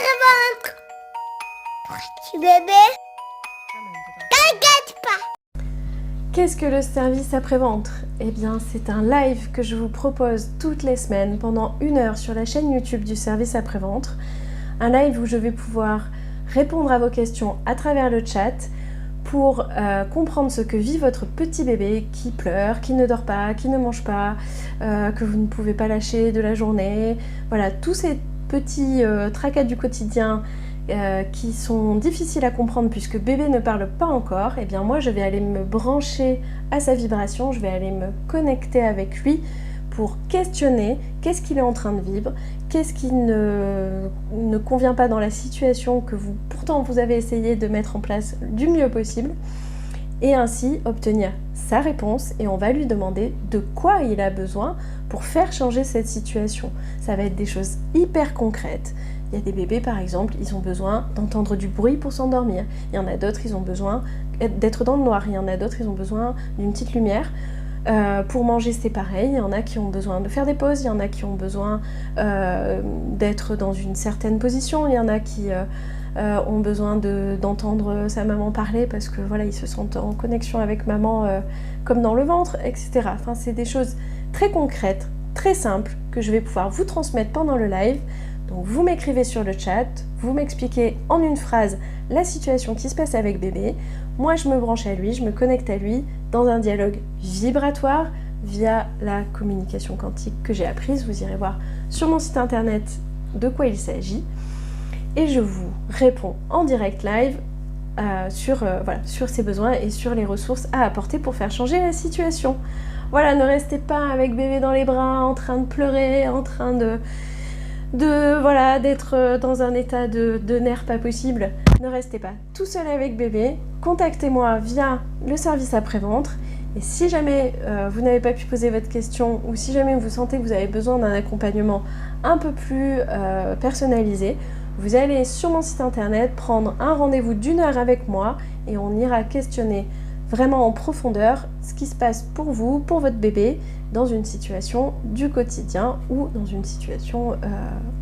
après-vente. Petit bébé, t'inquiète pas. Qu'est-ce que le service après-ventre? Eh bien, c'est un live que je vous propose toutes les semaines pendant 1 heure sur la chaîne YouTube du service après-ventre. Un live où je vais pouvoir répondre à vos questions à travers le chat pour comprendre ce que vit votre petit bébé qui pleure, qui ne dort pas, qui ne mange pas, que vous ne pouvez pas lâcher de la journée. Voilà, tous ces petits tracas du quotidien qui sont difficiles à comprendre puisque bébé ne parle pas encore. Et bien moi je vais aller me brancher à sa vibration, je vais aller me connecter avec lui pour questionner qu'est-ce qu'il est en train de vivre, qu'est-ce qui ne convient pas dans la situation que pourtant vous avez essayé de mettre en place du mieux possible, et ainsi obtenir sa réponse, et on va lui demander de quoi il a besoin pour faire changer cette situation. Ça va être des choses hyper concrètes. Il y a des bébés par exemple, ils ont besoin d'entendre du bruit pour s'endormir. Il y en a d'autres, ils ont besoin d'être dans le noir. Il y en a d'autres, ils ont besoin d'une petite lumière. Pour manger c'est pareil, il y en a qui ont besoin de faire des pauses, il y en a qui ont besoin d'être dans une certaine position, il y en a qui ont besoin d'entendre sa maman parler parce que voilà, ils se sentent en connexion avec maman comme dans le ventre, etc. Enfin, c'est des choses très concrètes, très simples que je vais pouvoir vous transmettre pendant le live. Donc vous m'écrivez sur le chat, vous m'expliquez en une phrase la situation qui se passe avec bébé. Moi je me branche à lui, je me connecte à lui dans un dialogue vibratoire via la communication quantique que j'ai apprise. Vous irez voir sur mon site internet de quoi il s'agit. Et je vous réponds en direct live sur ses besoins et sur les ressources à apporter pour faire changer la situation. Voilà, ne restez pas avec bébé dans les bras en train de pleurer, en train d'être dans un état de nerfs pas possible. Ne restez pas tout seul avec bébé, contactez-moi via le service après-ventre, et si jamais vous n'avez pas pu poser votre question, ou si jamais vous sentez que vous avez besoin d'un accompagnement un peu plus personnalisé, vous allez sur mon site internet prendre un rendez-vous d'1 heure avec moi, et on ira questionner vraiment en profondeur ce qui se passe pour vous, pour votre bébé, dans une situation du quotidien ou dans une situation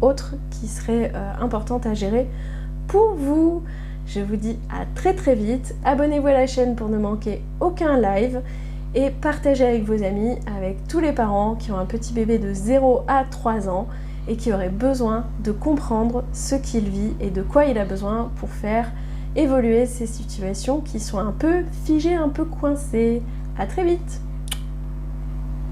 autre qui serait importante à gérer pour vous. Je vous dis à très très vite, abonnez-vous à la chaîne pour ne manquer aucun live et partagez avec vos amis, avec tous les parents qui ont un petit bébé de 0 à 3 ans et qui auraient besoin de comprendre ce qu'il vit et de quoi il a besoin pour faire évoluer ces situations qui sont un peu figées, un peu coincées. À très vite!